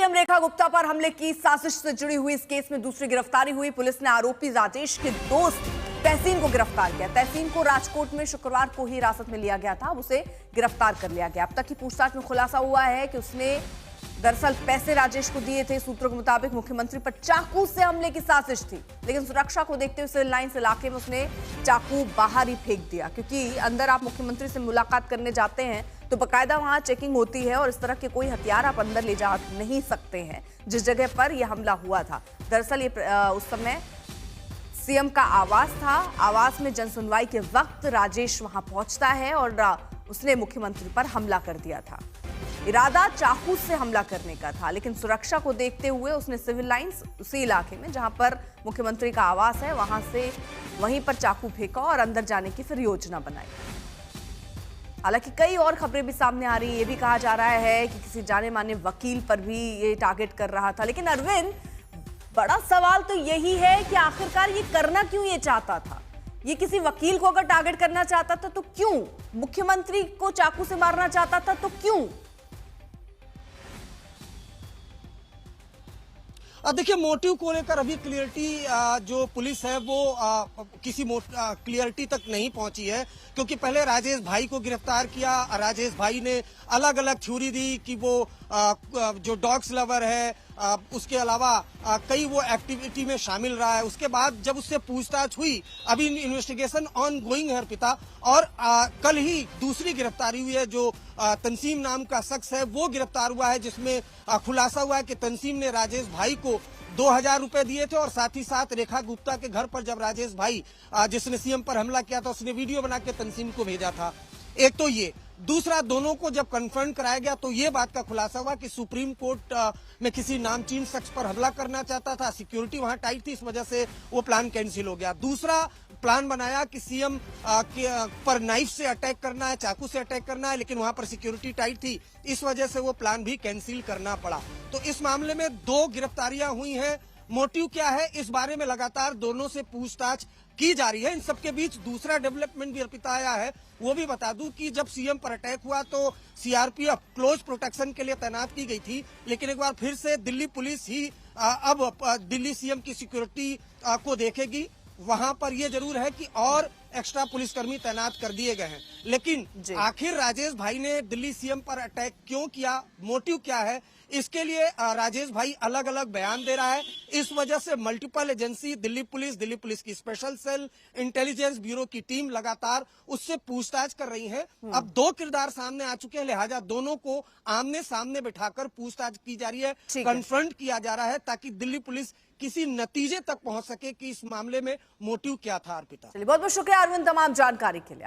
CM Rekha Gupta पर हमले की साजिश से जुड़ी हुई इस केस में दूसरी गिरफ्तारी हुई। पुलिस ने आरोपी राजेश के दोस्त तहसीन को गिरफ्तार किया। तहसीन को राजकोट में शुक्रवार को ही हिरासत में लिया गया था, अब उसे गिरफ्तार कर लिया गया। अब तक की पूछताछ में खुलासा हुआ है कि उसने दरअसल पैसे राजेश को दिए थे। सूत्रों के मुताबिक मुख्यमंत्री पर चाकू से हमले की साजिश थी, लेकिन सुरक्षा को देखते हुए सिविल लाइंस इलाके में उसने चाकू बाहर ही फेंक दिया, क्योंकि अंदर आप मुख्यमंत्री से मुलाकात करने जाते हैं तो बकायदा वहां चेकिंग होती है और इस तरह के कोई हथियार आप अंदर ले जा नहीं सकते हैं, जिस जगह पर यह हमला हुआ था। दरअसल ये उस समय सीएम का आवास था। आवास में जनसुनवाई के वक्त राजेश वहां पहुंचता है और उसने मुख्यमंत्री पर हमला कर दिया था। इरादा चाकू से हमला करने का था, लेकिन सुरक्षा को देखते हुए उसने सिविल लाइंस उसी इलाके में जहां पर मुख्यमंत्री का आवास है वहीं पर चाकू फेंका और अंदर जाने की फिर योजना बनाई। हालांकि कई और खबरें भी सामने आ रही है। ये भी कहा जा रहा है कि किसी जाने माने वकील पर भी ये टारगेट कर रहा था। लेकिन अरविंद, बड़ा सवाल तो यही है कि आखिरकार ये करना क्यों ये चाहता था। ये किसी वकील को अगर टारगेट करना चाहता था तो क्यों, मुख्यमंत्री को चाकू से मारना चाहता था तो क्यों? देखिए, मोटिव को लेकर अभी क्लियरिटी जो पुलिस है वो किसी क्लियरिटी तक नहीं पहुंची है, क्योंकि पहले राजेश भाई को गिरफ्तार किया। राजेश भाई ने अलग अलग थ्योरी दी कि वो जो डॉग्स लवर है, उसके अलावा कई वो एक्टिविटी में शामिल रहा है। उसके बाद जब उससे पूछताछ हुई, अभी इन्वेस्टिगेशन ऑन गोइंग है अर्पिता, और कल ही दूसरी गिरफ्तारी हुई है। जो तंसीम नाम का शख्स है वो गिरफ्तार हुआ है, जिसमें खुलासा हुआ है कि तंसीम ने राजेश भाई को 2000 रुपए दिए थे और साथ ही साथ रेखा गुप्ता के घर पर जब राजेश भाई जिसने सीएम पर हमला किया था उसने वीडियो बना के तंसीम को भेजा था। एक तो ये, दूसरा, दोनों को जब कन्फ्रंट कराया गया तो ये बात का खुलासा हुआ कि सुप्रीम कोर्ट में किसी नामचीन शख्स पर हमला करना चाहता था। सिक्योरिटी वहां टाइट थी, इस वजह से वो प्लान कैंसिल हो गया। दूसरा प्लान बनाया कि सीएम पर नाइफ से अटैक करना है, चाकू से अटैक करना है, लेकिन वहां पर सिक्योरिटी टाइट थी, इस वजह से वो प्लान भी कैंसिल करना पड़ा। तो इस मामले में 2 गिरफ्तारियां हुई हैं। मोटिव क्या है, इस बारे में लगातार दोनों से पूछताछ की जा रही है। इन सबके बीच दूसरा डेवलपमेंट भी अर्पिता आया है, वो भी बता दूं कि जब सीएम पर अटैक हुआ तो सीआरपीएफ क्लोज प्रोटेक्शन के लिए तैनात की गई थी, लेकिन एक बार फिर से दिल्ली पुलिस ही अब दिल्ली सीएम की सिक्योरिटी को देखेगी। वहां पर यह जरूर है कि और एक्स्ट्रा पुलिसकर्मी तैनात कर दिए गए हैं, लेकिन आखिर राजेश भाई ने दिल्ली सीएम पर अटैक क्यों किया, मोटिव क्या है, इसके लिए राजेश भाई अलग अलग बयान दे रहा है। इस वजह से मल्टीपल एजेंसी, दिल्ली पुलिस की स्पेशल सेल, इंटेलिजेंस ब्यूरो की टीम लगातार उससे पूछताछ कर रही है। अब 2 किरदार सामने आ चुके हैं, लिहाजा दोनों को आमने सामने बिठाकर पूछताछ की जा रही है, कन्फ्रंट किया जा रहा है, ताकि दिल्ली पुलिस किसी नतीजे तक पहुंच सके कि इस मामले में मोटिव क्या था। अर्पिता, चलिए, बहुत बहुत शुक्रिया अरविंद तमाम जानकारी के लिए।